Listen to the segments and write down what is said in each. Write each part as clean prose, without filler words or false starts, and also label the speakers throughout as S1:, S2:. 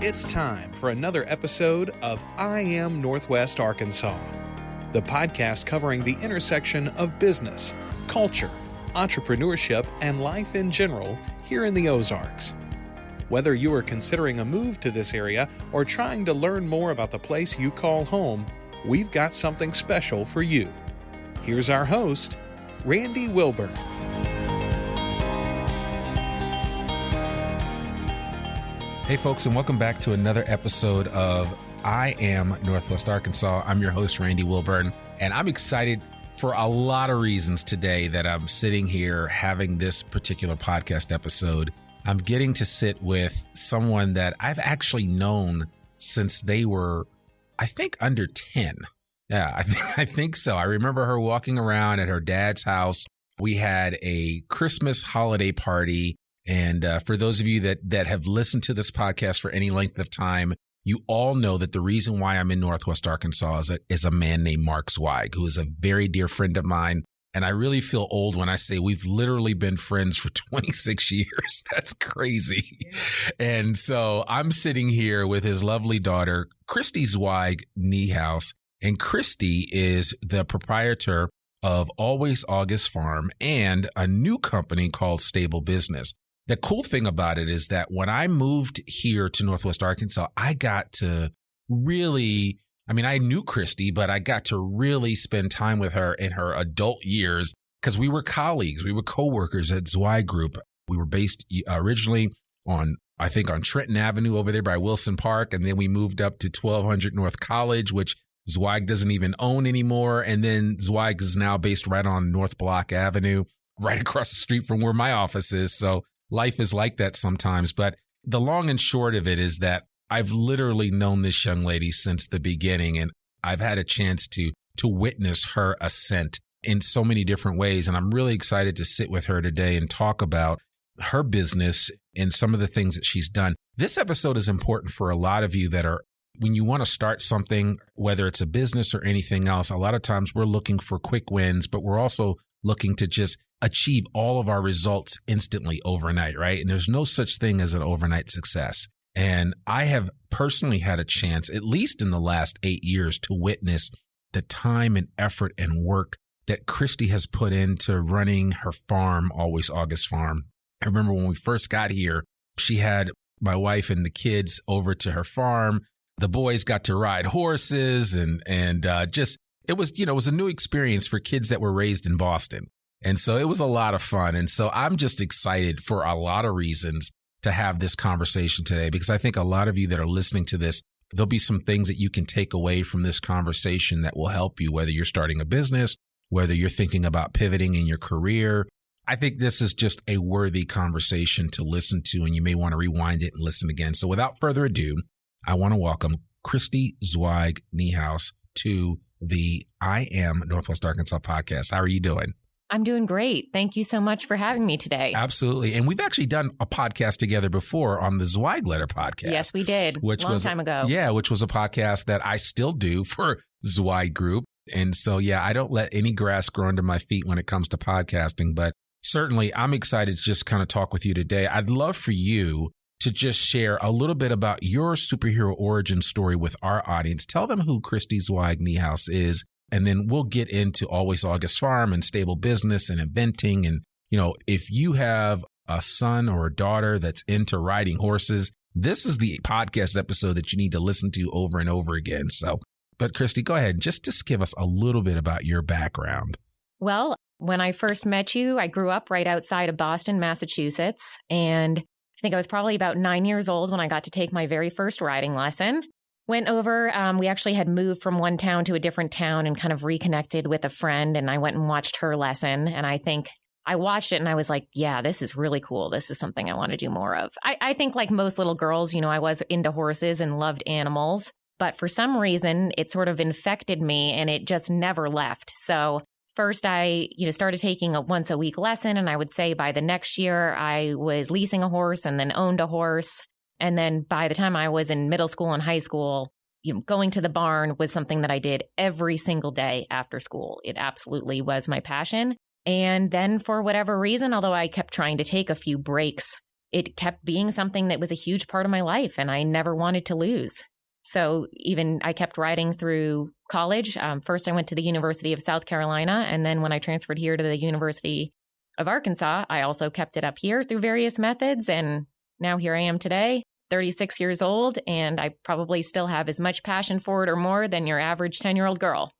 S1: It's time for another episode of I Am Northwest Arkansas, the podcast covering the intersection of business, culture, entrepreneurship, and life in general here in the Ozarks. Whether you are considering a move to this area or trying to learn more about the place you call home, we've got something special for you. Here's our host, Randy Wilburn.
S2: Hey folks, and welcome back to another episode of I Am Northwest Arkansas. I'm your host, Randy Wilburn, and I'm excited for a lot of reasons today that I'm sitting here having this particular podcast episode. I'm getting to sit with someone that I've actually known since they were, I think, under 10. Yeah, I think so. I remember her walking around at her dad's house. We had a Christmas holiday party. And for those of you that have listened to this podcast for any length of time, you all know that the reason why I'm in Northwest Arkansas is a man named Mark Zweig, who is a very dear friend of mine. And I really feel old when I say we've literally been friends for 26 years. That's crazy. And so I'm sitting here with his lovely daughter, Christy Zweig Niehues. And Christy is the proprietor of Always August Farm and a new company called Stable Business. The cool thing about it is that when I moved here to Northwest Arkansas, I got to really, I knew Christy, but I got to really spend time with her in her adult years because we were colleagues. We were coworkers at Zweig Group. We were based originally on Trenton Avenue over there by Wilson Park. And then we moved up to 1200 North College, which Zweig doesn't even own anymore. And then Zweig is now based right on North Block Avenue, right across the street from where my office is. So life is like that sometimes, but the long and short of it is that I've literally known this young lady since the beginning, and I've had a chance to witness her ascent in so many different ways. And I'm really excited to sit with her today and talk about her business and some of the things that she's done. This episode is important for a lot of you that are, when you want to start something, whether it's a business or anything else, a lot of times we're looking for quick wins, but we're also looking to just achieve all of our results instantly overnight, right? And there's no such thing as an overnight success. And I have personally had a chance, at least in the last 8 years, to witness the time and effort and work that Christy has put into running her farm, Always August Farm. I remember when we first got here, she had my wife and the kids over to her farm. The boys got to ride horses and it was a new experience for kids that were raised in Boston. And so it was a lot of fun. And so I'm just excited for a lot of reasons to have this conversation today, because I think a lot of you that are listening to this, there'll be some things that you can take away from this conversation that will help you, whether you're starting a business, whether you're thinking about pivoting in your career. I think this is just a worthy conversation to listen to, and you may want to rewind it and listen again. So without further ado, I want to welcome Christy Zweig Niehues to the I Am Northwest Arkansas podcast. How are you doing?
S3: I'm doing great. Thank you so much for having me today.
S2: Absolutely. And we've actually done a podcast together before on the Zweig Letter podcast.
S3: Yes, we did. Long time ago.
S2: Yeah, which was a podcast that I still do for Zweig Group. And so, yeah, I don't let any grass grow under my feet when it comes to podcasting. But certainly, I'm excited to just kind of talk with you today. I'd love for you to just share a little bit about your superhero origin story with our audience. Tell them who Christy Zweig Niehues is, and then we'll get into Always August Farm and Stable Business and eventing. And, if you have a son or a daughter that's into riding horses, this is the podcast episode that you need to listen to over and over again. So, but Christy, go ahead. Just give us a little bit about your background.
S3: Well, when I first met you, I grew up right outside of Boston, Massachusetts, and I think I was probably about 9 years old when I got to take my very first riding lesson. Went over, we actually had moved from one town to a different town and kind of reconnected with a friend, and I went and watched her lesson. And I think I watched it and I was like, yeah, this is really cool. This is something I want to do more of. I think like most little girls, I was into horses and loved animals, but for some reason it sort of infected me and it just never left. So first I, started taking a once a week lesson, and I would say by the next year I was leasing a horse and then owned a horse. And then by the time I was in middle school and high school, going to the barn was something that I did every single day after school. It absolutely was my passion. And then for whatever reason, although I kept trying to take a few breaks it kept being something that was a huge part of my life and I never wanted to lose. So even I kept riding through college. First, I went to the University of South Carolina. And then when I transferred here to the University of Arkansas, I also kept it up here through various methods. And now here I am today, 36 years old, and I probably still have as much passion for it or more than your average 10-year-old girl.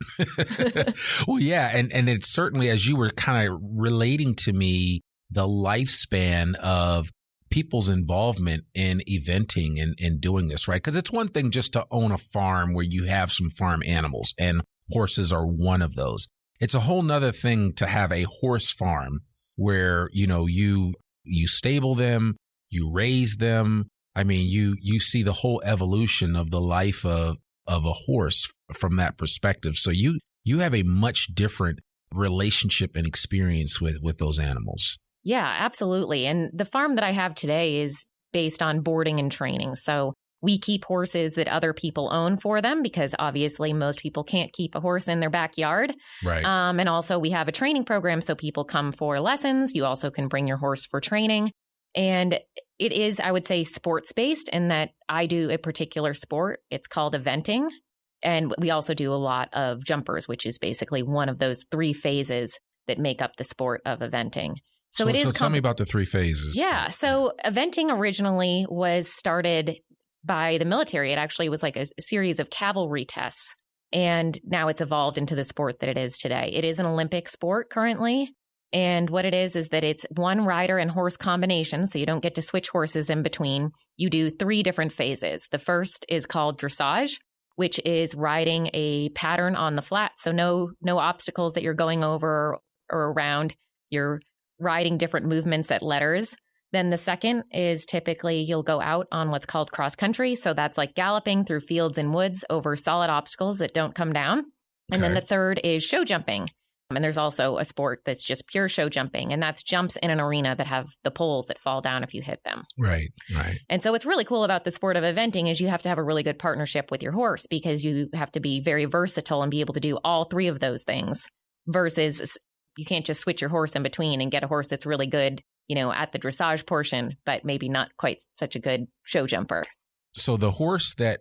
S2: Well, yeah. And it's certainly, as you were kind of relating to me, the lifespan of people's involvement in eventing and doing this, right? Because it's one thing just to own a farm where you have some farm animals, and horses are one of those. It's a whole nother thing to have a horse farm where, you stable them, you raise them. I mean, you see the whole evolution of the life of a horse from that perspective. So you have a much different relationship and experience with those animals.
S3: Yeah, absolutely. And the farm that I have today is based on boarding and training. So we keep horses that other people own for them because obviously most people can't keep a horse in their backyard.
S2: Right.
S3: And also we have a training program so people come for lessons. You also can bring your horse for training. And it is, I would say, sports-based in that I do a particular sport. It's called eventing. And we also do a lot of jumpers, which is basically one of those 3 phases that make up the sport of eventing. So
S2: tell me about the 3 phases.
S3: Yeah. So eventing originally was started by the military. It actually was like a series of cavalry tests. And now it's evolved into the sport that it is today. It is an Olympic sport currently. And what it is that it's one rider and horse combination. So you don't get to switch horses in between. You do 3 different phases. The first is called dressage, which is riding a pattern on the flat. So no obstacles that you're going over or around. You're riding different movements at letters. Then the second is typically you'll go out on what's called cross country. So that's like galloping through fields and woods over solid obstacles that don't come down. And then the third is show jumping. And there's also a sport that's just pure show jumping. And that's jumps in an arena that have the poles that fall down if you hit them.
S2: Right.
S3: And so what's really cool about the sport of eventing is you have to have a really good partnership with your horse because you have to be very versatile and be able to do all 3 of those things versus you can't just switch your horse in between and get a horse that's really good, at the dressage portion, but maybe not quite such a good show jumper.
S2: So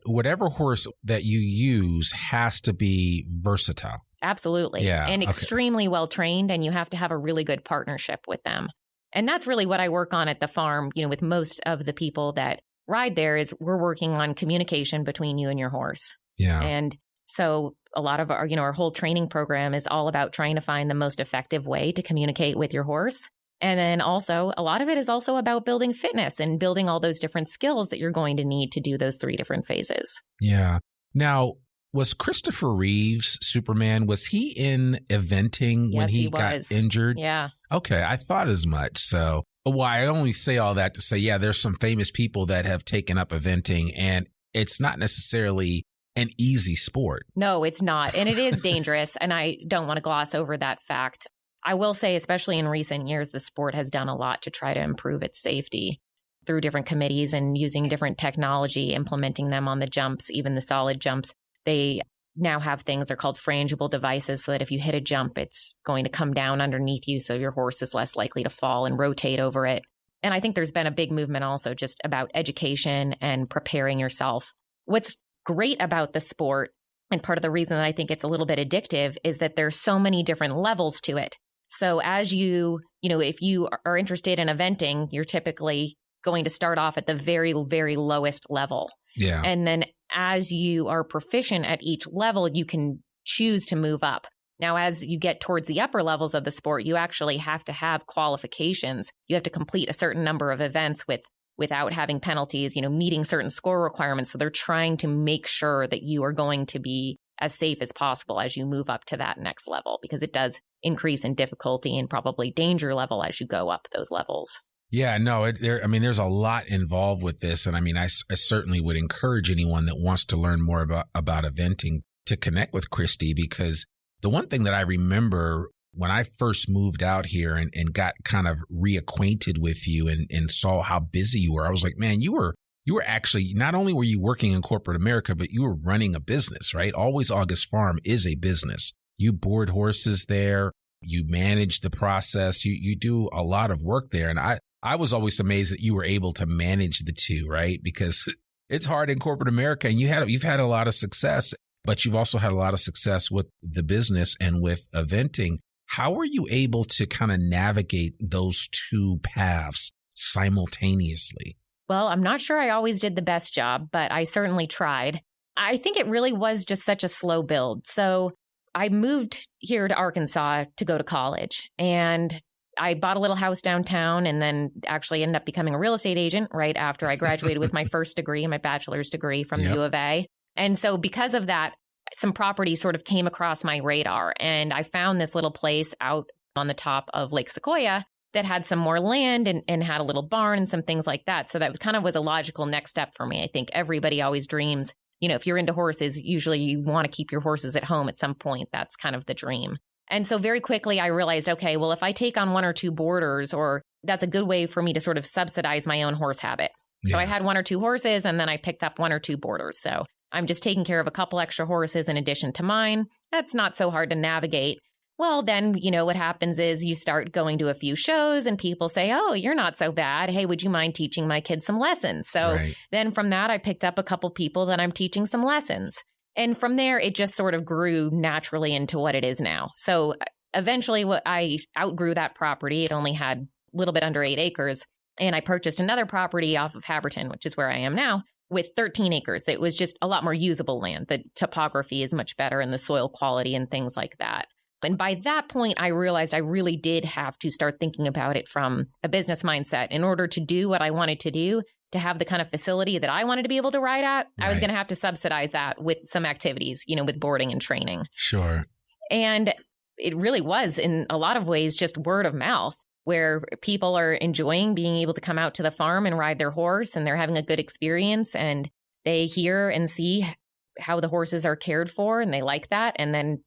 S2: whatever horse that you use has to be versatile.
S3: Absolutely.
S2: Yeah.
S3: And extremely well trained. And you have to have a really good partnership with them. And that's really what I work on at the farm, with most of the people that ride there is we're working on communication between you and your horse.
S2: Yeah.
S3: And so a lot of our whole training program is all about trying to find the most effective way to communicate with your horse. And then also a lot of it is also about building fitness and building all those different skills that you're going to need to do those 3 different phases.
S2: Yeah. Now, was Christopher Reeves, Superman, was he in eventing when he got injured?
S3: Yeah.
S2: Okay. I thought as much. So, I only say all that to say, yeah, there's some famous people that have taken up eventing and it's not necessarily an easy sport.
S3: No, it's not. And it is dangerous. And I don't want to gloss over that fact. I will say, especially in recent years, the sport has done a lot to try to improve its safety through different committees and using different technology, implementing them on the jumps, even the solid jumps. They now have things they're called frangible devices so that if you hit a jump, it's going to come down underneath you. So your horse is less likely to fall and rotate over it. And I think there's been a big movement also just about education and preparing yourself. What's great about the sport, and part of the reason that I think it's a little bit addictive, is that there's so many different levels to it. So as if you are interested in eventing, you're typically going to start off at the very, very lowest level.
S2: Yeah.
S3: And then as you are proficient at each level, you can choose to move up. Now, as you get towards the upper levels of the sport, you actually have to have qualifications. You have to complete a certain number of events without having penalties, meeting certain score requirements. So they're trying to make sure that you are going to be as safe as possible as you move up to that next level, because it does increase in difficulty and probably danger level as you go up those levels.
S2: Yeah, no, there's a lot involved with this. And I certainly would encourage anyone that wants to learn more about eventing to connect with Christy, because the one thing that I remember when I first moved out here and got kind of reacquainted with you and saw how busy you were, I was like, man, you were actually, not only were you working in corporate America, but you were running a business, right? Always August Farm is a business. You board horses there. You manage the process. You do a lot of work there. And I I was always amazed that you were able to manage the two, right? Because it's hard in corporate America, and you've had a lot of success, but you've also had a lot of success with the business and with eventing. How were you able to kind of navigate those two paths simultaneously?
S3: Well, I'm not sure I always did the best job, but I certainly tried. I think it really was just such a slow build. So I moved here to Arkansas to go to college, and I bought a little house downtown and then actually ended up becoming a real estate agent right after I graduated with my first degree, my bachelor's degree from the U of A. And so because of that, some property sort of came across my radar, and I found this little place out on the top of Lake Sequoia that had some more land and had a little barn and some things like that. So that kind of was a logical next step for me. I think everybody always dreams, if you're into horses, usually you want to keep your horses at home at some point. That's kind of the dream. And so very quickly I realized, okay, well, if I take on one or two boarders, or that's a good way for me to sort of subsidize my own horse habit. Yeah. So I had one or two horses, and then I picked up one or two boarders. So I'm just taking care of a couple extra horses in addition to mine. That's not so hard to navigate. Well, then, what happens is you start going to a few shows and people say, oh, you're not so bad. Hey, would you mind teaching my kids some lessons? So then from that, I picked up a couple people that I'm teaching some lessons. And from there, it just sort of grew naturally into what it is now. So eventually I outgrew that property. It only had a little bit under 8 acres. And I purchased another property off of Haberton, which is where I am now, with 13 acres. It was just a lot more usable land. The topography is much better and the soil quality and things like that. And by that point, I realized I really did have to start thinking about it from a business mindset. In order to do what I wanted to do, to have the kind of facility that I wanted to be able to ride at, I was going to have to subsidize that with some activities, with boarding and training.
S2: Sure.
S3: And it really was, in a lot of ways, just word of mouth, where people are enjoying being able to come out to the farm and ride their horse, and they're having a good experience, and they hear and see how the horses are cared for, and they like that. And then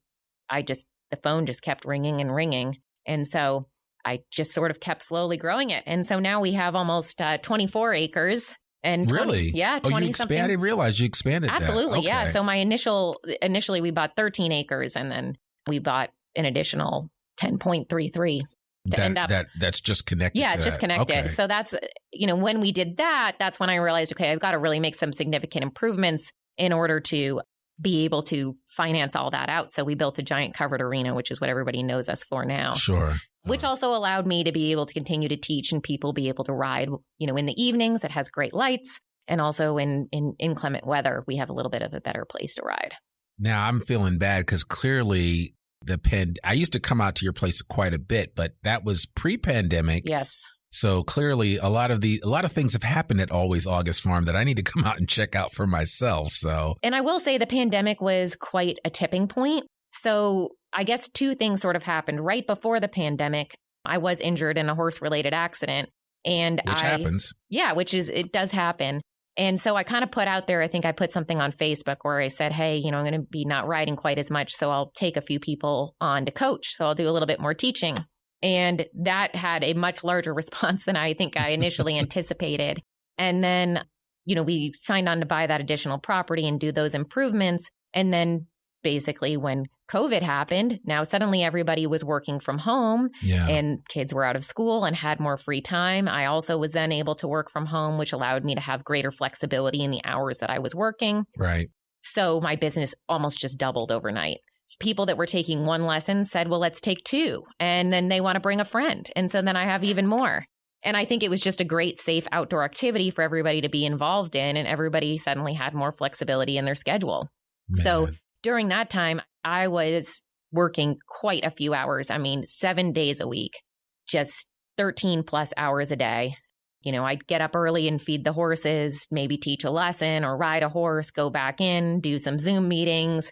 S3: the phone just kept ringing and ringing. And so I just sort of kept slowly growing it. And so now we have almost 24 acres. And 20,
S2: really?
S3: Yeah. 20
S2: you expanded?
S3: something.
S2: I didn't realize you expanded.
S3: Absolutely.
S2: That.
S3: Yeah.
S2: Okay.
S3: So initially we bought 13 acres, and then we bought an additional 10.33 to end up.
S2: That's just connected.
S3: Yeah, it's just connected.
S2: Okay.
S3: So that's, when we did that, that's when I realized, okay, I've got to really make some significant improvements in order to be able to finance all that out. So we built a giant covered arena, which is what everybody knows us for now.
S2: Sure.
S3: Which also allowed me to be able to continue to teach and people be able to ride, in the evenings. It has great lights. And also in inclement weather, we have a little bit of a better place to ride. Now
S2: I'm feeling bad because clearly I used to come out to your place quite a bit, but that was pre-pandemic.
S3: Yes.
S2: So clearly a lot of things have happened at Always August Farm that I need to come out and check out for myself. And I will say the pandemic was quite a tipping point. So I guess two things sort of happened. Right before the pandemic, I was injured in a horse-related accident. Which happens. Yeah, it does happen. And so I kind of put out there, I think I put something on Facebook where I said, hey, I'm going to be not riding quite as much, so I'll take a few people on to coach. So I'll do a little bit more teaching. And that had a much larger response than I think I initially anticipated. And then, we signed on to buy that additional property and do those improvements. And then basically when COVID happened, now suddenly everybody was working from home and kids were out of school and had more free time. I also was then able to work from home, which allowed me to have greater flexibility in the hours that I was working. Right.
S3: So my business almost just doubled overnight. People that were taking one lesson said, well, let's take 2. And then they want to bring a friend. And so then I have even more. And I think it was just a great, safe outdoor activity for everybody to be involved in. And everybody suddenly had more flexibility in their schedule. Man. So during that time, I was working quite a few hours. 7 days a week, just 13 plus hours a day. I'd get up early and feed the horses, maybe teach a lesson or ride a horse, go back in, do some Zoom meetings.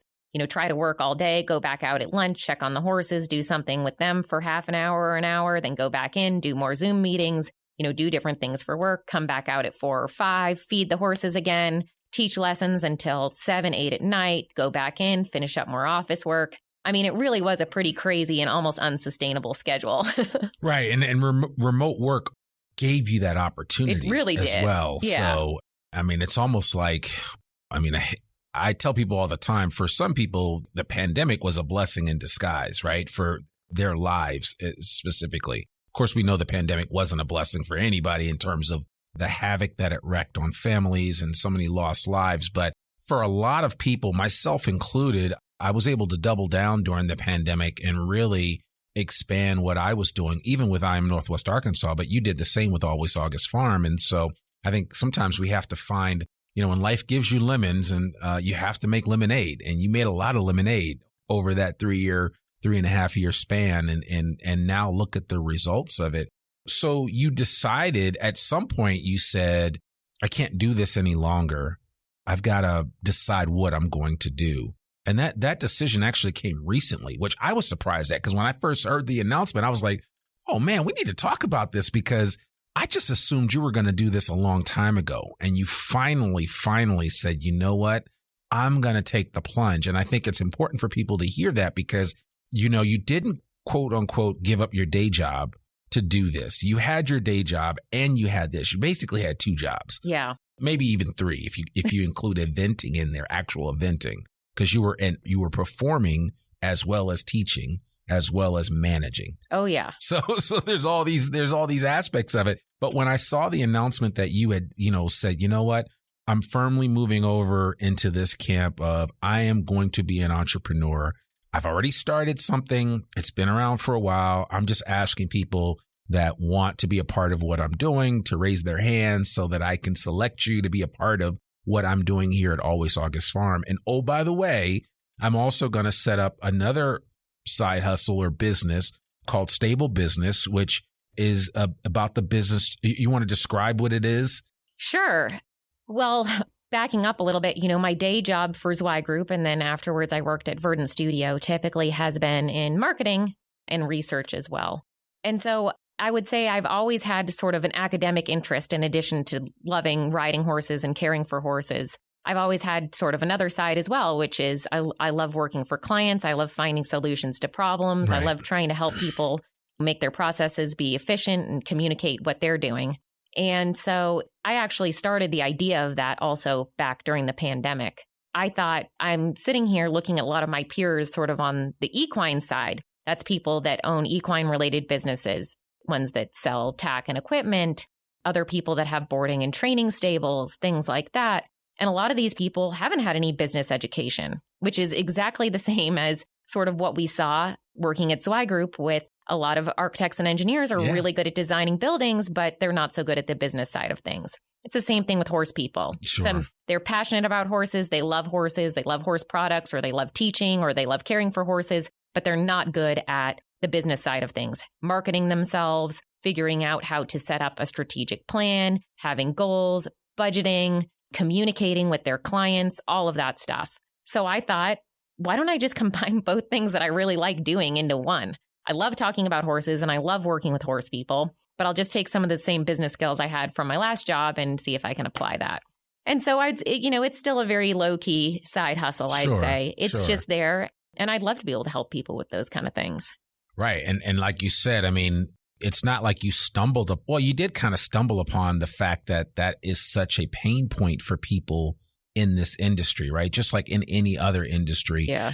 S3: Try to work all day, go back out at lunch, check on the horses, do something with them for half an hour or an hour, then go back in, do more Zoom meetings, do different things for work, come back out at 4 or 5, feed the horses again, teach lessons until 7, 8 at night, go back in, finish up more office work. It really was a pretty crazy and almost unsustainable schedule.
S2: Right. And remote work gave you that opportunity.
S3: It really did.
S2: As well.
S3: Yeah.
S2: So, it's almost like, I tell people all the time, for some people, the pandemic was a blessing in disguise, right? For their lives specifically. course, we know the pandemic wasn't a blessing for anybody in terms of the havoc that it wreaked on families and so many lost lives. But for a lot of people, myself included, I was able to double down during the pandemic and really expand what I was doing, even with I Am Northwest Arkansas. But you did the same with Always August Farm. And so I think sometimes we have to find, when life gives you lemons and you have to make lemonade. And you made a lot of lemonade over that 3.5 year span. And now look at the results of it. So you decided at some point, you said, I can't do this any longer. I've got to decide what I'm going to do. And that decision actually came recently, which I was surprised at, because when I first heard the announcement, I was like, oh man, we need to talk about this, because I just assumed you were going to do this a long time ago. And you finally said, you know what? I'm going to take the plunge. And I think it's important for people to hear that, because, you didn't quote unquote give up your day job to do this. You had your day job and you had this. You basically had 2 jobs.
S3: Yeah.
S2: Maybe even 3 if you include eventing in there, actual eventing, because you were performing as well as teaching as well as managing.
S3: Oh yeah.
S2: So there's all these aspects of it. But when I saw the announcement that you had, said, you know what, I'm firmly moving over into this camp of I am going to be an entrepreneur. I've already started something. It's been around for a while. I'm just asking people that want to be a part of what I'm doing to raise their hands so that I can select you to be a part of what I'm doing here at Always August Farm. And oh, by the way, I'm also going to set up another side hustle or business called Stable Business, which is about the business. You want to describe what it is?
S3: Sure. Well, backing up a little bit, my day job for Zweig Group, and then afterwards I worked at Verdant Studio, typically has been in marketing and research as well. And so I would say I've always had sort of an academic interest in addition to loving riding horses and caring for horses. I've always had sort of another side as well, which is I love working for clients. I love finding solutions to problems. Right. I love trying to help people make their processes be efficient and communicate what they're doing. And so I actually started the idea of that also back during the pandemic. I thought, I'm sitting here looking at a lot of my peers sort of on the equine side. That's people that own equine related businesses, ones that sell tack and equipment, other people that have boarding and training stables, things like that. And a lot of these people haven't had any business education, which is exactly the same as sort of what we saw working at Zweig Group with a lot of architects and engineers are really good at designing buildings, but they're not so good at the business side of things. It's the same thing with horse people.
S2: Sure.
S3: They're passionate about horses. They love horses. They love horse products, or they love teaching, or they love caring for horses, but they're not good at the business side of things, marketing themselves, figuring out how to set up a strategic plan, having goals, budgeting, communicating with their clients, all of that stuff. So I thought, why don't I just combine both things that I really like doing into one? I love talking about horses and I love working with horse people, but I'll just take some of the same business skills I had from my last job and see if I can apply that. And so it's still a very low key side hustle, I'd say. It's just there. And I'd love to be able to help people with those kind of things.
S2: Right. And like you said, I mean, it's not like you you did kind of stumble upon the fact that is such a pain point for people in this industry, right? Just like in any other industry.
S3: Yeah.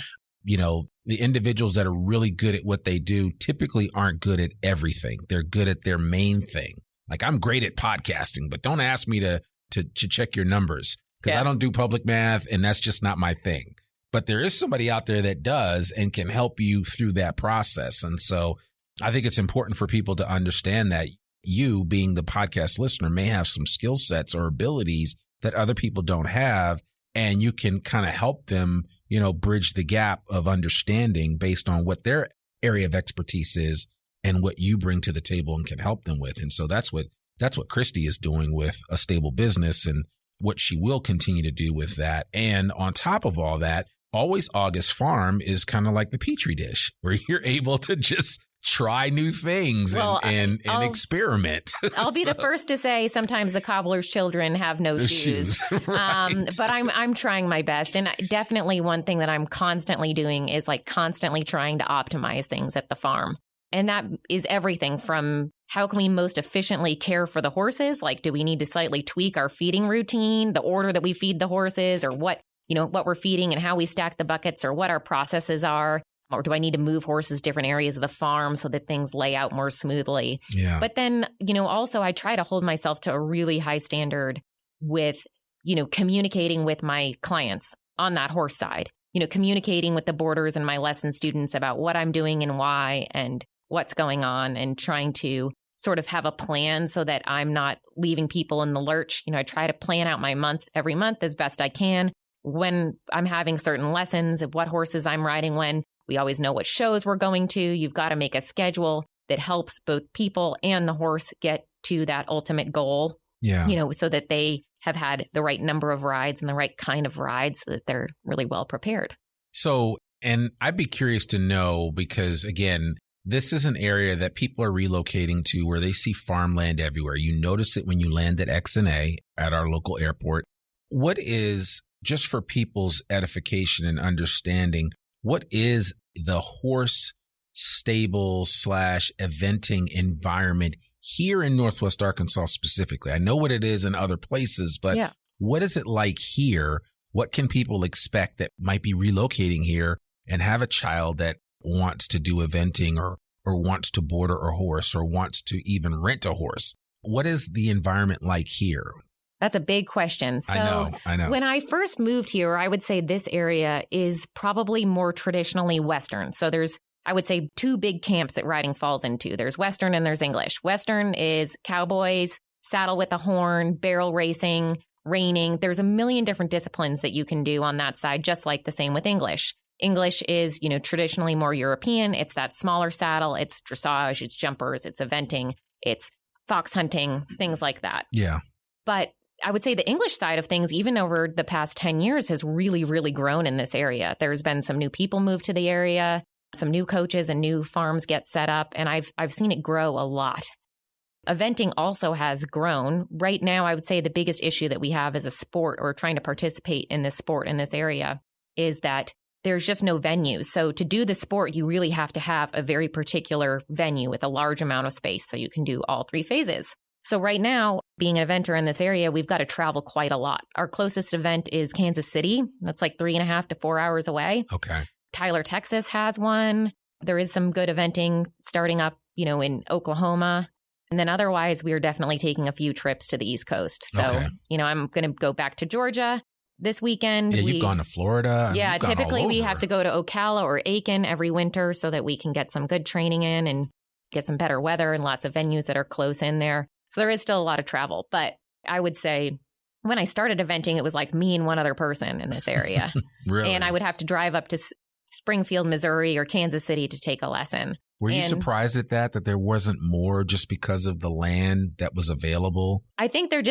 S2: The individuals that are really good at what they do typically aren't good at everything. They're good at their main thing. Like, I'm great at podcasting, but don't ask me to check your numbers, because I don't do public math and that's just not my thing. But there is somebody out there that does and can help you through that process. And so I think it's important for people to understand that you, being the podcast listener, may have some skill sets or abilities that other people don't have, and you can kind of help them, bridge the gap of understanding based on what their area of expertise is and what you bring to the table and can help them with. And so that's what Christy is doing with A Stable Business and what she will continue to do with that. And on top of all that, Always August Farm is kind of like the Petri dish, where you're able to just try new things and experiment.
S3: I'll be the first to say sometimes the cobbler's children have no shoes.
S2: Right.
S3: But I'm trying my best. And definitely one thing that I'm constantly doing is like constantly trying to optimize things at the farm. And that is everything from how can we most efficiently care for the horses? Like, do we need to slightly tweak our feeding routine, the order that we feed the horses, or what we're feeding and how we stack the buckets, or what our processes are? Or do I need to move horses different areas of the farm so that things lay out more smoothly?
S2: Yeah.
S3: But then, also I try to hold myself to a really high standard with, communicating with my clients on that horse side, communicating with the boarders and my lesson students about what I'm doing and why and what's going on, and trying to sort of have a plan so that I'm not leaving people in the lurch. I try to plan out my month every month as best I can. When I'm having certain lessons of what horses I'm riding when, we always know what shows we're going to. You've got to make a schedule that helps both people and the horse get to that ultimate goal.
S2: Yeah.
S3: So that they have had the right number of rides and the right kind of rides so that they're really well prepared.
S2: So, and I'd be curious to know, because again, this is an area that people are relocating to where they see farmland everywhere. You notice it when you land at X&A at our local airport. What is, just for people's edification and understanding, what is the horse stable / eventing environment here in Northwest Arkansas specifically? I know what it is in other places, but What is it like here? What can people expect that might be relocating here and have a child that wants to do eventing or wants to boarder a horse or wants to even rent a horse? What is the environment like here?
S3: That's a big question. So
S2: I know.
S3: When I first moved here, I would say this area is probably more traditionally Western. So there's, I would say, two big camps that riding falls into. There's Western and there's English. Western is cowboys, saddle with a horn, barrel racing, reining. There's a million different disciplines that you can do on that side, just like the same with English. English is, traditionally more European. It's that smaller saddle. It's dressage, it's jumpers, it's eventing, it's fox hunting, things like that.
S2: Yeah.
S3: But I would say the English side of things, even over the past 10 years, has really, really grown in this area. There's been some new people move to the area, some new coaches and new farms get set up, and I've seen it grow a lot. Eventing also has grown. Right now, I would say the biggest issue that we have as a sport or trying to participate in this sport in this area is that there's just no venues. So to do the sport, you really have to have a very particular venue with a large amount of space so you can do all three phases. So right now, being an eventer in this area, we've got to travel quite a lot. Our closest event is Kansas City. That's like 3.5 to 4 hours away.
S2: Okay.
S3: Tyler, Texas has one. There is some good eventing starting up, in Oklahoma. And then otherwise, we are definitely taking a few trips to the East Coast. So,
S2: Okay.
S3: I'm going to go back to Georgia this weekend.
S2: Yeah, you've gone to Florida.
S3: Yeah,
S2: you've gone
S3: typically
S2: all
S3: we
S2: over.
S3: have to go to Ocala or Aiken every winter so that we can get some good training in and get some better weather and lots of venues that are close in there. So there is still a lot of travel. But I would say when I started eventing, it was like me and one other person in this area.
S2: Really?
S3: And I would have to drive up to Springfield, Missouri or Kansas City to take a lesson.
S2: Were you surprised at that there wasn't more just because of the land that was available?
S3: I think there's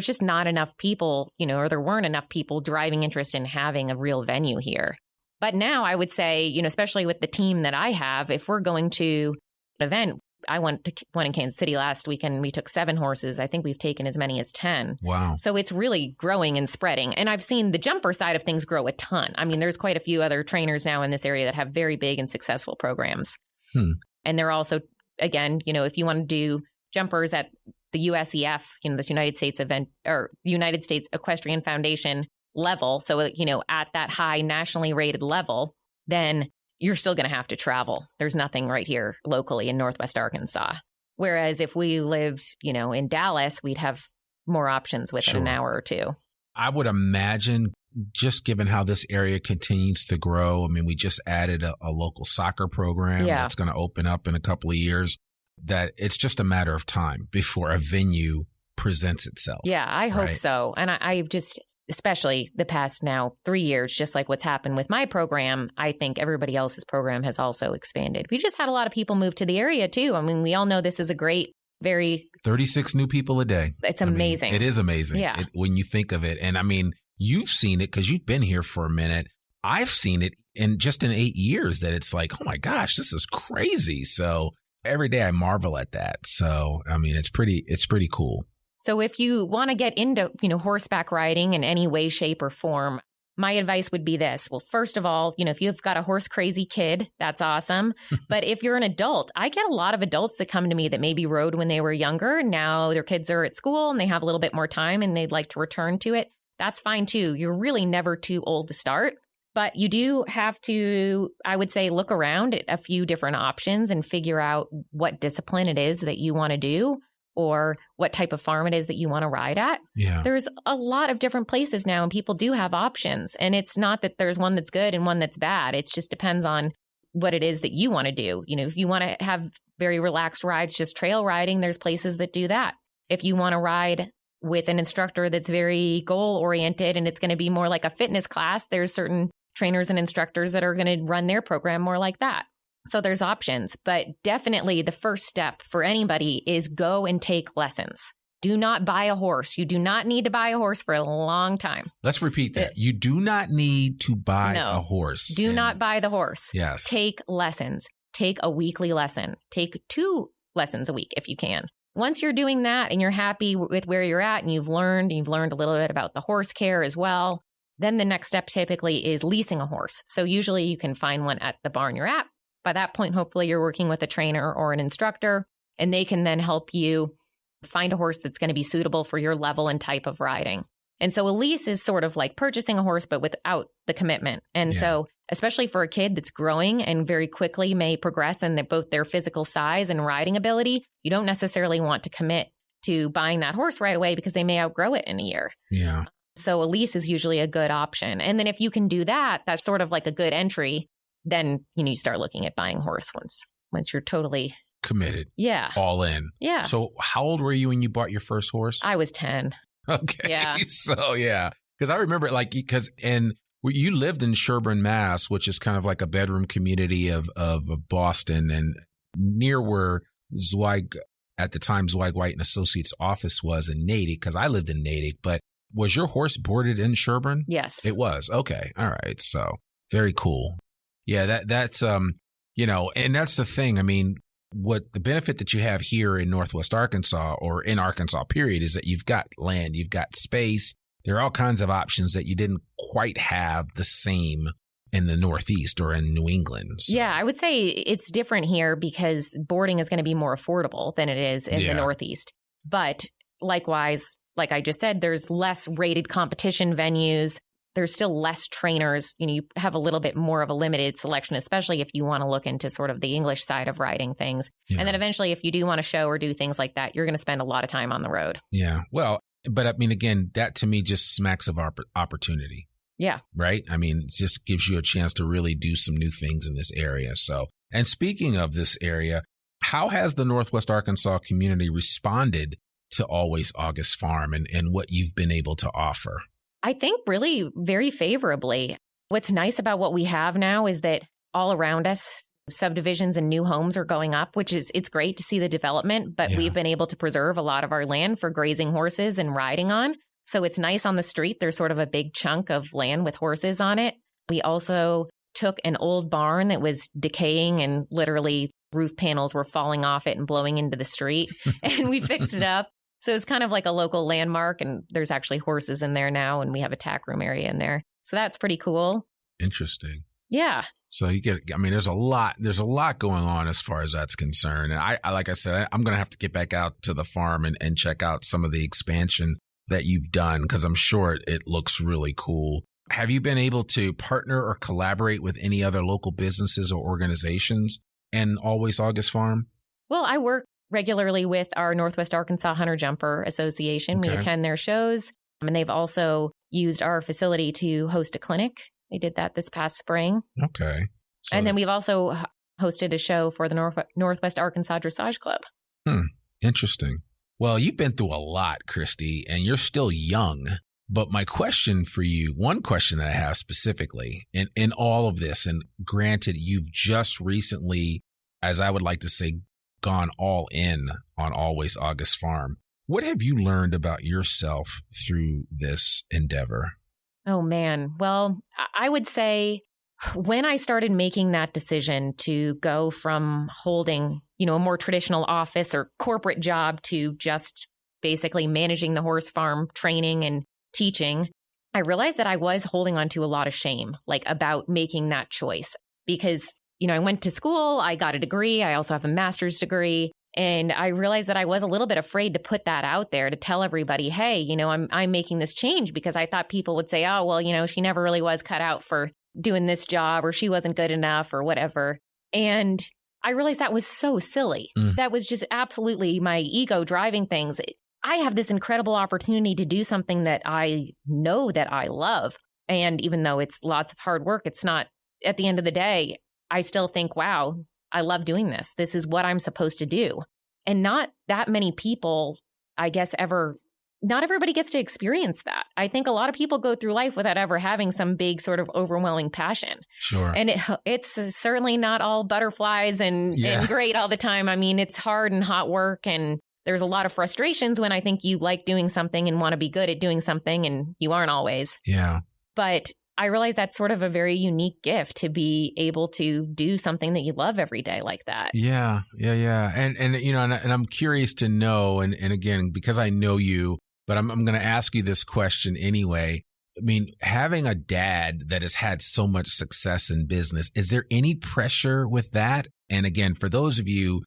S3: just not enough people, or there weren't enough people driving interest in having a real venue here. But now I would say, especially with the team that I have, if we're going to an event, I went to one in Kansas City last weekend. We took 7 horses. I think we've taken as many as 10.
S2: Wow.
S3: So it's really growing and spreading. And I've seen the jumper side of things grow a ton. I mean, there's quite a few other trainers now in this area that have very big and successful programs. And they're also, again, if you want to do jumpers at the USEF, this United States event or United States Equestrian Foundation level. So, at that high nationally rated level, then you're still going to have to travel. There's nothing right here locally in Northwest Arkansas. Whereas if we lived, in Dallas, we'd have more options within an hour or two.
S2: I would imagine, just given how this area continues to grow, I mean, we just added a local soccer program that's going to open up in a couple of years, that it's just a matter of time before a venue presents itself.
S3: Yeah, I hope so. And I've just, especially the past now 3 years, just like what's happened with my program, I think everybody else's program has also expanded. We just had a lot of people move to the area too. I mean, we all know this is a great,
S2: 36 new people a day.
S3: It's amazing.
S2: It is amazing.
S3: Yeah.
S2: When you think of it. And I mean, you've seen it because you've been here for a minute. I've seen it in 8 years that it's like, oh my gosh, this is crazy. So every day I marvel at that. So, I mean, it's pretty cool.
S3: So if you want to get into, horseback riding in any way, shape, or form, my advice would be this. Well, first of all, if you've got a horse crazy kid, that's awesome. But if you're an adult, I get a lot of adults that come to me that maybe rode when they were younger. Now their kids are at school and they have a little bit more time and they'd like to return to it. That's fine too. You're really never too old to start. But you do have to, I would say, look around at a few different options and figure out what discipline it is that you want to do or what type of farm it is that you want to ride at.
S2: Yeah.
S3: There's a lot of different places now and people do have options. And it's not that there's one that's good and one that's bad. It just depends on what it is that you want to do. You know, if you want to have very relaxed rides, just trail riding, there's places that do that. If you want to ride with an instructor that's very goal oriented and it's going to be more like a fitness class, there's certain trainers and instructors that are going to run their program more like that. So there's options, but definitely the first step for anybody is go and take lessons. Do not buy a horse. You do not need to buy a horse for a long time.
S2: Let's repeat that. You do not need to buy a horse.
S3: Do not buy the horse.
S2: Yes.
S3: Take lessons. Take a weekly lesson. Take 2 lessons a week if you can. Once you're doing that and you're happy with where you're at and you've learned a little bit about the horse care as well, then the next step typically is leasing a horse. So usually you can find one at the barn you're at. By that point, hopefully you're working with a trainer or an instructor, and they can then help you find a horse that's going to be suitable for your level and type of riding. And so a lease is sort of like purchasing a horse, but without the commitment. And so especially for a kid that's growing and very quickly may progress in both their physical size and riding ability, you don't necessarily want to commit to buying that horse right away because they may outgrow it in a year.
S2: Yeah.
S3: So a lease is usually a good option. And then if you can do that, that's sort of like a good entry. Then you start looking at buying a horse once you're totally
S2: committed.
S3: Yeah.
S2: All in.
S3: Yeah.
S2: So how old were you when you bought your first horse?
S3: I was 10.
S2: Okay.
S3: Yeah.
S2: So, yeah. Because I remember you lived in Sherburne, Mass., which is kind of like a bedroom community of Boston and near where Zweig, at the time, Zweig, White and Associates office was in Natick, because I lived in Natick. But was your horse boarded in Sherburne?
S3: Yes.
S2: It was. Okay. All right. So very cool. Yeah, that's, and that's the thing. I mean, what the benefit that you have here in Northwest Arkansas or in Arkansas, period, is that you've got land, you've got space. There are all kinds of options that you didn't quite have the same in the Northeast or in New England. So.
S3: Yeah, I would say it's different here because boarding is going to be more affordable than it is in the Northeast. But likewise, like I just said, there's less rated competition venues. There's still less trainers. You have a little bit more of a limited selection, especially if you want to look into sort of the English side of riding things. Yeah. And then eventually, if you do want to show or do things like that, you're going to spend a lot of time on the road. Yeah.
S2: Well, but I mean, again, that to me just smacks of opportunity.
S3: Yeah.
S2: Right. I mean, it just gives you a chance to really do some new things in this area. So, and speaking of this area, how has the Northwest Arkansas community responded to Always August Farm and what you've been able to offer?
S3: I think really very favorably. What's nice about what we have now is that all around us, subdivisions and new homes are going up, it's great to see the development, but we've been able to preserve a lot of our land for grazing horses and riding on. So it's nice on the street. There's sort of a big chunk of land with horses on it. We also took an old barn that was decaying and literally roof panels were falling off it and blowing into the street, and we fixed it up. So it's kind of like a local landmark, and there's actually horses in there now, and we have a tack room area in there. So that's pretty cool.
S2: Interesting.
S3: Yeah.
S2: So there's a lot going on as far as that's concerned. And I like I said, I'm going to have to get back out to the farm and check out some of the expansion that you've done, because I'm sure it looks really cool. Have you been able to partner or collaborate with any other local businesses or organizations in Always August Farm?
S3: Well, I work regularly with our Northwest Arkansas Hunter Jumper Association. Okay. We attend their shows, and they've also used our facility to host a clinic. They did that this past spring.
S2: Okay.
S3: So, and then we've also hosted a show for the Northwest Arkansas Dressage Club.
S2: Interesting. Well, you've been through a lot, Christy, and you're still young. But my question for you, one question that I have specifically in all of this, and granted, you've just recently, as I would like to say, gone all in on Always August Farm. What have you learned about yourself through this endeavor?
S3: Oh, man. Well, I would say when I started making that decision to go from holding, a more traditional office or corporate job to just basically managing the horse farm, training and teaching, I realized that I was holding on to a lot of shame, about making that choice. Because, I went to school, I got a degree, I also have a master's degree. And I realized that I was a little bit afraid to put that out there, to tell everybody, hey, I'm making this change, because I thought people would say, oh, well, she never really was cut out for doing this job, or she wasn't good enough or whatever. And I realized that was so silly. That was just absolutely my ego driving things. I have this incredible opportunity to do something that I know that I love. And even though it's lots of hard work, it's not, at the end of the day, I still think, wow, I love doing this. This is what I'm supposed to do. And not that many people, I guess, not everybody gets to experience that. I think a lot of people go through life without ever having some big sort of overwhelming passion.
S2: Sure.
S3: And it's certainly not all butterflies and great all the time. I mean, it's hard and hot work, and there's a lot of frustrations when I think you like doing something and want to be good at doing something, and you aren't always.
S2: Yeah.
S3: But I realize that's sort of a very unique gift to be able to do something that you love every day like that.
S2: Yeah. And you know, and I'm curious to know, and again, because I know you, but I'm going to ask you this question anyway. I mean, having a dad that has had so much success in business, is there any pressure with that? And again, for those of you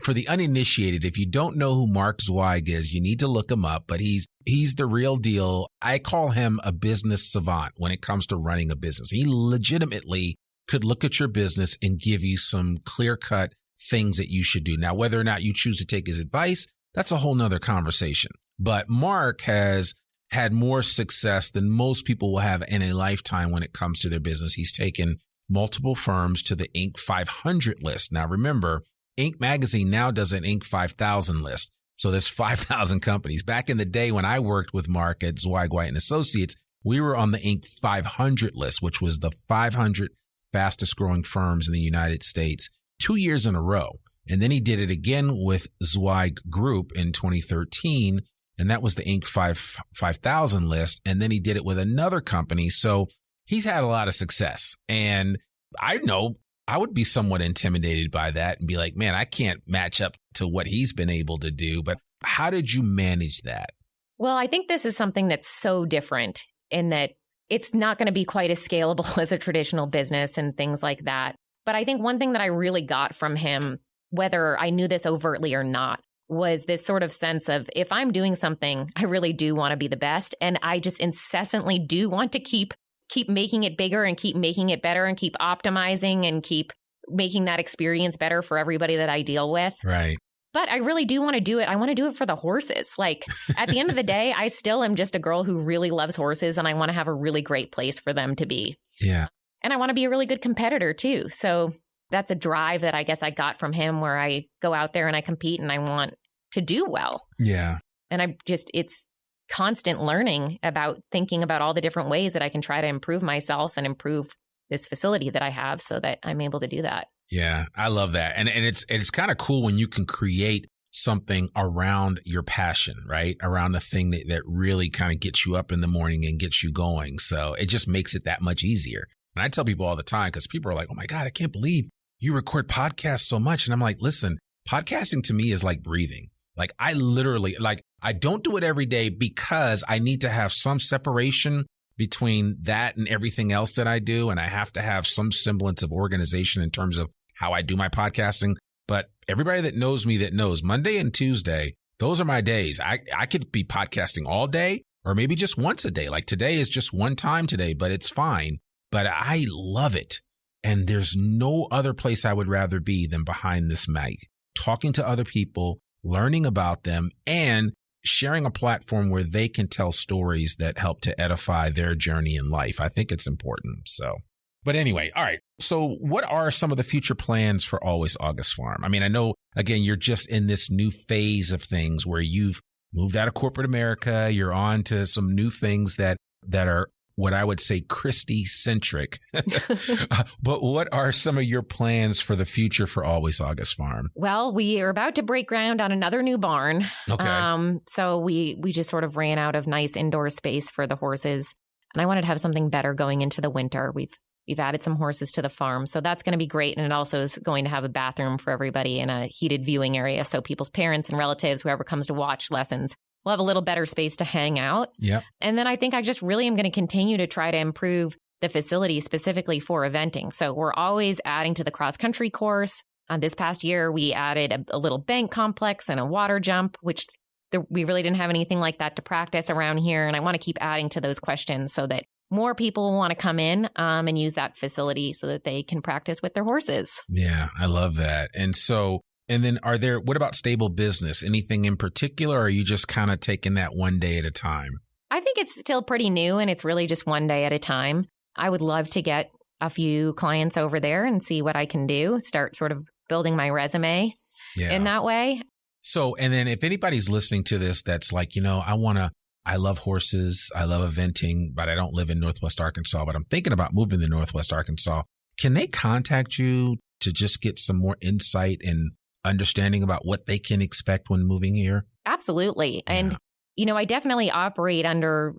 S2: for the uninitiated, if you don't know who Mark Zweig is, you need to look him up, but he's the real deal. I call him a business savant when it comes to running a business. He legitimately could look at your business and give you some clear-cut things that you should do. Now, whether or not you choose to take his advice, that's a whole nother conversation. But Mark has had more success than most people will have in a lifetime when it comes to their business. He's taken multiple firms to the Inc. 500 list. Now, remember, Inc. magazine now does an Inc. 5000 list. So there's 5,000 companies. Back in the day when I worked with Mark at Zweig, White & Associates, we were on the Inc. 500 list, which was the 500 fastest growing firms in the United States 2 years in a row. And then he did it again with Zweig Group in 2013. And that was the Inc. 5000 list. And then he did it with another company. So he's had a lot of success. And I know I would be somewhat intimidated by that and be like, man, I can't match up to what he's been able to do. But how did you manage that?
S3: Well, I think this is something that's so different in that it's not going to be quite as scalable as a traditional business and things like that. But I think one thing that I really got from him, whether I knew this overtly or not, was this sort of sense of, if I'm doing something, I really do want to be the best. And I just incessantly do want to keep making it bigger and keep making it better and keep optimizing and keep making that experience better for everybody that I deal with.
S2: Right.
S3: But I really do want to do it. I want to do it for the horses. Like, at the end of the day, I still am just a girl who really loves horses, and I want to have a really great place for them to be.
S2: Yeah.
S3: And I want to be a really good competitor too. So that's a drive that I guess I got from him, where I go out there and I compete and I want to do well.
S2: Yeah.
S3: And it's constant learning about thinking about all the different ways that I can try to improve myself and improve this facility that I have so that I'm able to do that.
S2: Yeah, I love that. And it's kind of cool when you can create something around your passion, right? Around the thing that really kind of gets you up in the morning and gets you going. So it just makes it that much easier. And I tell people all the time, because people are like, oh my God, I can't believe you record podcasts so much. And I'm like, listen, podcasting to me is like breathing. Like, I literally, I don't do it every day because I need to have some separation between that and everything else that I do. And I have to have some semblance of organization in terms of how I do my podcasting. But everybody that knows me, that knows Monday and Tuesday, those are my days. I could be podcasting all day or maybe just once a day. Like, today is just one time today, but it's fine. But I love it. And there's no other place I would rather be than behind this mic, talking to other people, learning about them, and sharing a platform where they can tell stories that help to edify their journey in life. I think it's important. So, but anyway, all right. So what are some of the future plans for Always August Farm? I mean, I know, again, you're just in this new phase of things where you've moved out of corporate America. You're on to some new things that are what I would say Christy centric. But what are some of your plans for the future for Always August Farm?
S3: Well, we are about to break ground on another new barn.
S2: Okay.
S3: So we just sort of ran out of nice indoor space for the horses, and I wanted to have something better going into the winter. We've added some horses to the farm, so that's going to be great. And it also is going to have a bathroom for everybody and a heated viewing area, so people's parents and relatives, whoever comes to watch lessons, we'll have a little better space to hang out.
S2: Yep.
S3: And then I think I just really am going to continue to try to improve the facility specifically for eventing. So we're always adding to the cross-country course. This past year, we added a little bank complex and a water jump, which we really didn't have anything like that to practice around here. And I want to keep adding to those questions so that more people will want to come in and use that facility so that they can practice with their horses.
S2: Yeah, I love that. And then what about stable business? Anything in particular, or are you just kind of taking that one day at a time?
S3: I think it's still pretty new and it's really just one day at a time. I would love to get a few clients over there and see what I can do, start sort of building my resume in that way.
S2: So, and then if anybody's listening to this, that's like, I love horses, I love eventing, but I don't live in Northwest Arkansas, but I'm thinking about moving to Northwest Arkansas. Can they contact you to just get some more insight and understanding about what they can expect when moving here?
S3: Absolutely. Yeah. And, I definitely operate under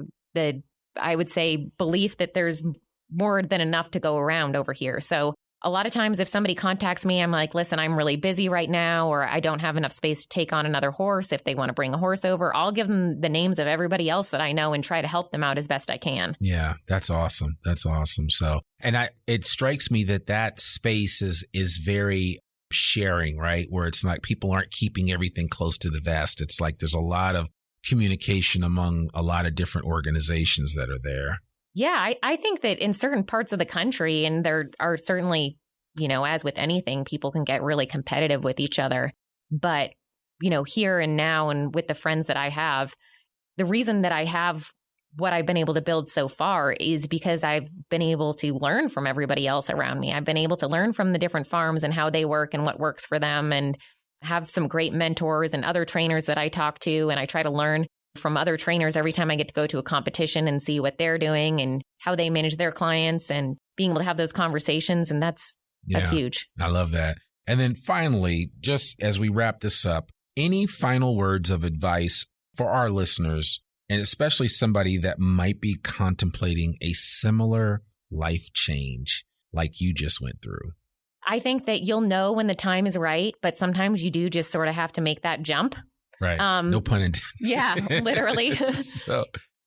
S3: I would say, belief that there's more than enough to go around over here. So a lot of times if somebody contacts me, I'm like, listen, I'm really busy right now, or I don't have enough space to take on another horse. If they want to bring a horse over, I'll give them the names of everybody else that I know and try to help them out as best I can.
S2: Yeah, that's awesome. That's awesome. So, and it strikes me that space is very sharing, right? Where it's like people aren't keeping everything close to the vest. It's like there's a lot of communication among a lot of different organizations that are there.
S3: Yeah, I think that in certain parts of the country, and there are certainly, as with anything, people can get really competitive with each other. But, here and now and with the friends that I have, the reason that I have what I've been able to build so far is because I've been able to learn from everybody else around me. I've been able to learn from the different farms and how they work and what works for them, and have some great mentors and other trainers that I talk to. And I try to learn from other trainers every time I get to go to a competition and see what they're doing and how they manage their clients, and being able to have those conversations. And that's huge.
S2: I love that. And then finally, just as we wrap this up, any final words of advice for our listeners, and especially somebody that might be contemplating a similar life change like you just went through?
S3: I think that you'll know when the time is right, but sometimes you do just sort of have to make that jump.
S2: Right. No pun intended.
S3: Yeah, literally.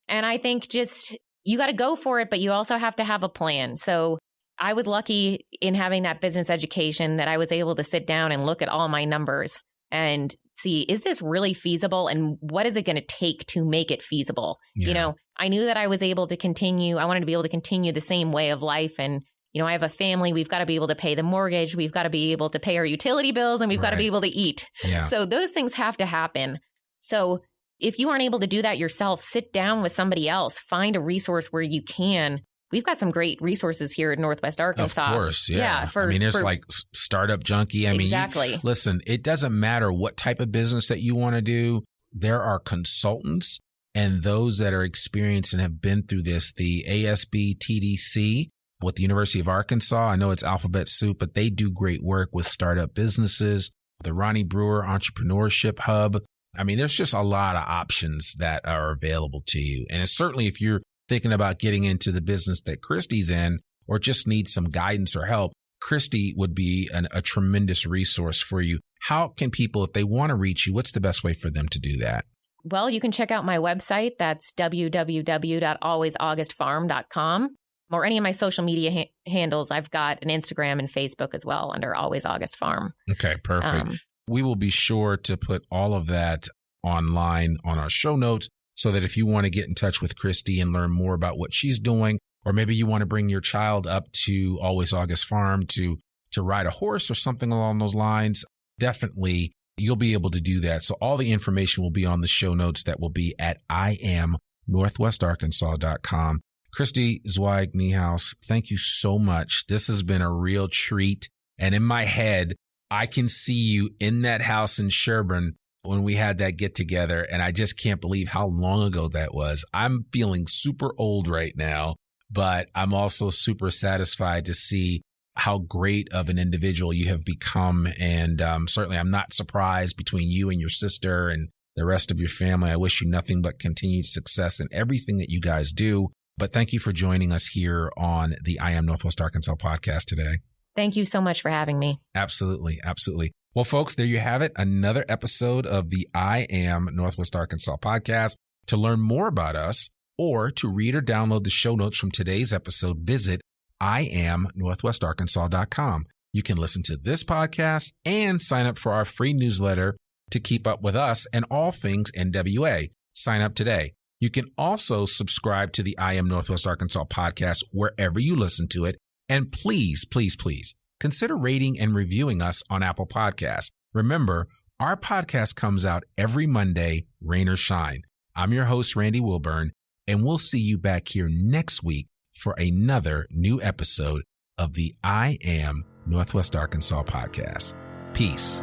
S3: And I think just you got to go for it, but you also have to have a plan. So I was lucky in having that business education that I was able to sit down and look at all my numbers and see, is this really feasible? And what is it going to take to make it feasible? Yeah. I knew that I was able to continue. I wanted to be able to continue the same way of life. And, I have a family. We've got to be able to pay the mortgage. We've got to be able to pay our utility bills, and we've got to be able to eat. Yeah. So those things have to happen. So if you aren't able to do that yourself, sit down with somebody else, find a resource where you can. We've got some great resources here in Northwest Arkansas.
S2: Of course, yeah. There's like Startup Junkie.
S3: Exactly.
S2: Listen, it doesn't matter what type of business that you want to do. There are consultants and those that are experienced and have been through this. The ASB TDC with the University of Arkansas, I know it's alphabet soup, but they do great work with startup businesses. The Ronnie Brewer Entrepreneurship Hub. There's just a lot of options that are available to you. And it's certainly if you're thinking about getting into the business that Christy's in, or just need some guidance or help, Christy would be a tremendous resource for you. How can people, if they want to reach you, what's the best way for them to do that?
S3: Well, you can check out my website. That's www.alwaysaugustfarm.com. Or any of my social media handles. I've got an Instagram and Facebook as well under Always August Farm.
S2: Okay, perfect. We will be sure to put all of that online on our show notes so that if you want to get in touch with Christy and learn more about what she's doing, or maybe you want to bring your child up to Always August Farm to ride a horse or something along those lines, definitely you'll be able to do that. So all the information will be on the show notes that will be at iamnorthwestarkansas.com. Christy, Zweig, Niehues, thank you so much. This has been a real treat. And in my head, I can see you in that house in Sherburne when we had that get together. And I just can't believe how long ago that was. I'm feeling super old right now, but I'm also super satisfied to see how great of an individual you have become. And certainly I'm not surprised between you and your sister and the rest of your family. I wish you nothing but continued success in everything that you guys do. But thank you for joining us here on the I Am Northwest Arkansas podcast today.
S3: Thank you so much for having me.
S2: Absolutely. Absolutely. Well, folks, there you have it. Another episode of the I Am Northwest Arkansas podcast. To learn more about us or to read or download the show notes from today's episode, visit iamnorthwestarkansas.com. You can listen to this podcast and sign up for our free newsletter to keep up with us and all things NWA. Sign up today. You can also subscribe to the I Am Northwest Arkansas podcast wherever you listen to it. And please, please, please consider rating and reviewing us on Apple Podcasts. Remember, our podcast comes out every Monday, rain or shine. I'm your host, Randy Wilburn, and we'll see you back here next week for another new episode of the I Am Northwest Arkansas podcast. Peace.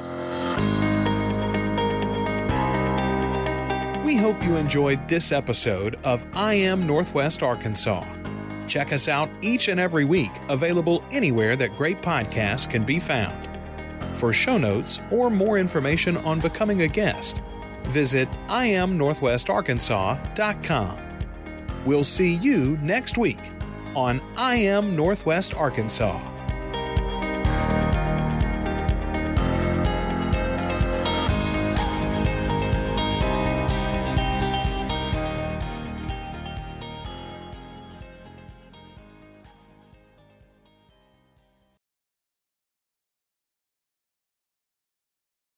S1: We hope you enjoyed this episode of I Am Northwest Arkansas. Check us out each and every week, available anywhere that great podcasts can be found. For show notes or more information on becoming a guest, visit iamnorthwestarkansas.com. We'll see you next week on I Am Northwest Arkansas.